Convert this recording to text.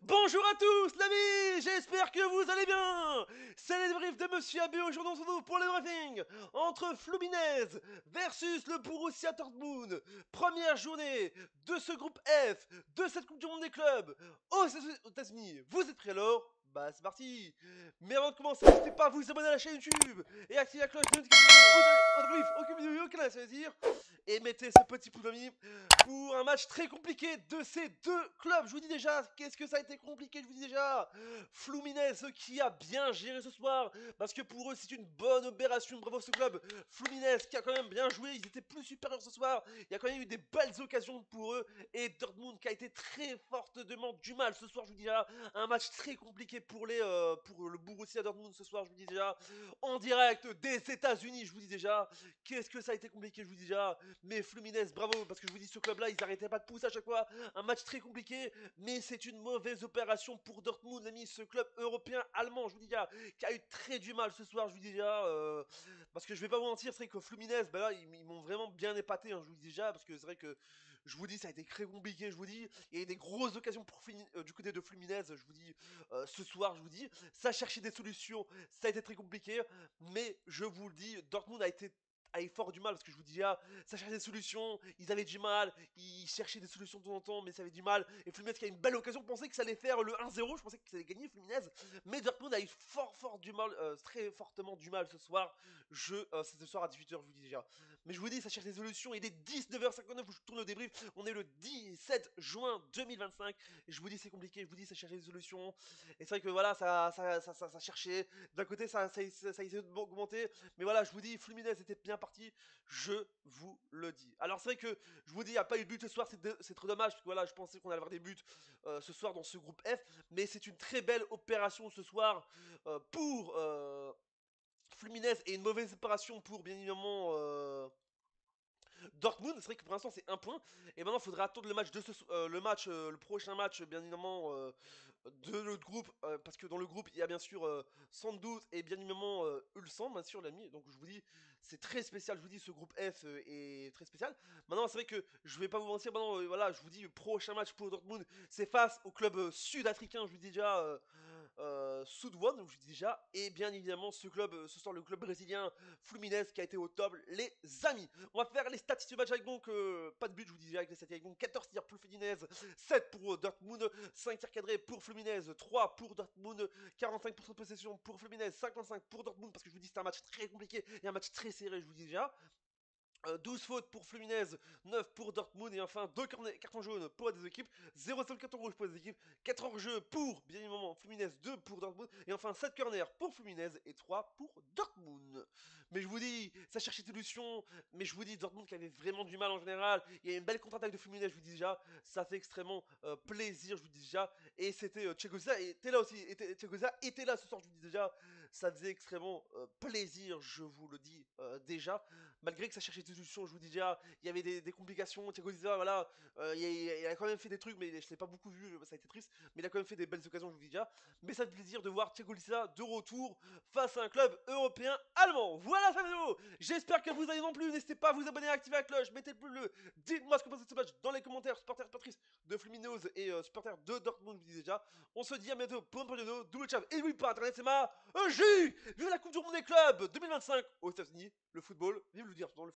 Bonjour à tous, l'ami, j'espère que vous allez bien. C'est le débrief de Monsieur AB. Aujourd'hui on se retrouve pour le briefing entre Fluminense versus le Borussia Dortmund. Première journée de ce groupe F de cette Coupe du Monde des clubs aux États-Unis. Vous êtes prêts alors? Bah c'est parti. Mais avant de commencer, n'hésitez pas à vous abonner à la chaîne YouTube et activer la cloche de notification. Aucune vidéo, aucun à saisir. Et mettez ce petit pouce ami pour un match très compliqué de ces deux clubs. Je vous dis déjà, qu'est-ce que ça a été compliqué, je vous dis déjà. Fluminense qui a bien géré ce soir, parce que pour eux c'est une bonne opération, bravo ce club. Fluminense qui a quand même bien joué, ils étaient plus supérieurs ce soir, il y a quand même eu des belles occasions pour eux. Et Dortmund qui a été très fortement du mal ce soir, je vous dis déjà. Un match très compliqué pour le Borussia Dortmund ce soir, je vous dis déjà. En direct des États-Unis, je vous dis déjà. Qu'est-ce que ça a été compliqué, je vous dis déjà. Mais Fluminense, bravo, parce que je vous dis, ce club-là, ils arrêtaient pas de pousser à chaque fois. Un match très compliqué, mais c'est une mauvaise opération pour Dortmund, l'ami, ce club européen allemand, je vous dis déjà, qui a eu très du mal ce soir, je vous dis déjà. Parce que je vais pas vous mentir, c'est vrai que Fluminense, bah là, ils m'ont vraiment bien épaté, hein, je vous dis déjà, parce que c'est vrai que je vous dis, ça a été très compliqué, je vous dis. Il y a eu des grosses occasions pour du côté de Fluminense, je vous dis, ce soir, je vous dis. Ça cherchait des solutions, ça a été très compliqué, mais je vous le dis, Dortmund a eu fort du mal parce que je vous dis déjà, ça cherchait des solutions, ils avaient du mal, ils cherchaient des solutions de temps en temps, mais ça avait du mal. Et Fluminense qui a une belle occasion, pensait que ça allait faire le 1-0, je pensais que ça allait gagner Fluminense, mais Dortmund a eu fort du mal, très fortement du mal ce soir. C'est ce soir à 18h, je vous dis déjà. Mais je vous dis, ça cherche des solutions. Il est 19h59 où je tourne le débrief. On est le 17 juin 2025. Et je vous dis, c'est compliqué. Je vous dis, ça cherche des solutions. Et c'est vrai que voilà, ça cherchait. D'un côté, ça essayait d'augmenter. Mais voilà, je vous dis, Fluminense était bien parti. Je vous le dis. Alors, c'est vrai que je vous dis, il n'y a pas eu de but ce soir. C'est trop dommage. Parce que voilà, je pensais qu'on allait avoir des buts ce soir dans ce groupe F. Mais c'est une très belle opération ce soir pour Fluminense et une mauvaise opération pour bien évidemment Dortmund. C'est vrai que pour l'instant c'est un point. Et maintenant il faudra attendre le match le prochain match bien évidemment de l'autre groupe. Parce que dans le groupe il y a bien sûr Sandouz et bien évidemment Ulsan, bien sûr l'ami. Donc je vous dis, c'est très spécial. Je vous dis, ce groupe F est très spécial. Maintenant c'est vrai que je vais pas vous mentir. Maintenant voilà, je vous dis, le prochain match pour Dortmund c'est face au club sud-africain. Je vous dis déjà. Sud-One, je dis déjà, et bien évidemment ce club, ce soir le club brésilien Fluminense qui a été au top, les amis. On va faire les statistiques du match avec donc pas de but, je vous dis déjà avec les statistiques, avec donc 14 tirs pour Fluminense, 7 pour Dortmund, 5 tirs cadrés pour Fluminense, 3 pour Dortmund, 45% de possession pour Fluminense, 55 pour Dortmund, parce que je vous dis c'est un match très compliqué et un match très serré, je vous dis déjà. 12 fautes pour Fluminense, 9 pour Dortmund et enfin 2 cartons jaunes pour les deux équipes, 0 seul carton rouge pour les équipes, 4 hors-jeu pour bien évidemment Fluminense, 2 pour Dortmund et enfin 7 corners pour Fluminense et 3 pour Dortmund. Mais je vous dis, ça cherchait des solutions, mais je vous dis, Dortmund qui avait vraiment du mal en général, il y a une belle contre-attaque de Fluminense, je vous dis déjà, ça fait extrêmement plaisir, je vous dis déjà, et c'était Tchegoza était là aussi, Tchegoza était là ce soir, je vous dis déjà, ça faisait extrêmement plaisir, je vous le dis déjà. Malgré que ça cherchait des solutions, je vous dis déjà, il y avait des complications. Thiago Silva, voilà, il a quand même fait des trucs, mais je ne l'ai pas beaucoup vu, ça a été triste. Mais il a quand même fait des belles occasions, je vous dis déjà. Mais ça fait plaisir de voir Thiago Silva de retour face à un club européen allemand. Voilà sa vidéo. J'espère que vous allez non plus. N'hésitez pas à vous abonner, à activer la cloche, mettez le pouce bleu. Dites-moi ce que vous pensez de ce match dans les commentaires, supporters, supportrices de Fluminense et supporters de Dortmund, je vous dis déjà. On se dit à bientôt pour une prochaine vidéo. Double chat et oui, par internet, c'est ma J. Vive la Coupe du Monde des clubs 2025 aux États-Unis. Le football, vive le dire dans le